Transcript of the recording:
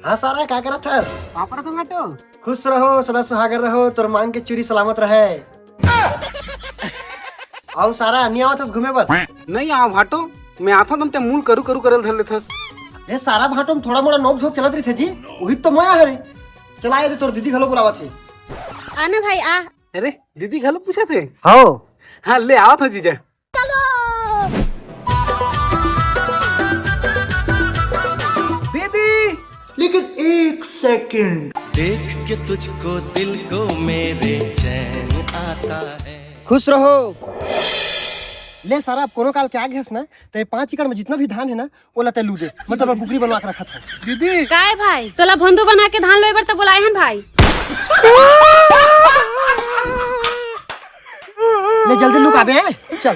हाँ सारा क्या करत हस? पापड़ टमाटो खुश रहो सदा सुहागर रहो तोर मांग के चूरी सलामत रहे। आओ सारा नहीं आवत हस घूमे बर? नहीं आओ भाटो मैं आता तुम ते मूल करू करू करल धर लेथस। ए सारा भाटो में थोड़ा मोड़ा नोक झोंक चलत रही थे जी वही तो मैं हरे चला रे तोर दीदी घलो बुलावा थे। आना भाई आ। अरे दीदी घलो पूछा थे। हाँ हाँ ले आओ था जीजा। दीदी लेकिन एक सेकंड देख के तुझको दिल को मेरे चैन आता है। खुश रहो। ले सारा अब कोनो काल के आगे हस ना ते 5 एकड़ में जितना भी धान है ना वो लते लू दे मैं तो कुकरी बनवा के रखा था। दीदी काय भाई तोला भंदू बना के धान लोए बर तो बुलाए हन भाई। ले जल्दी लुक आबे चल।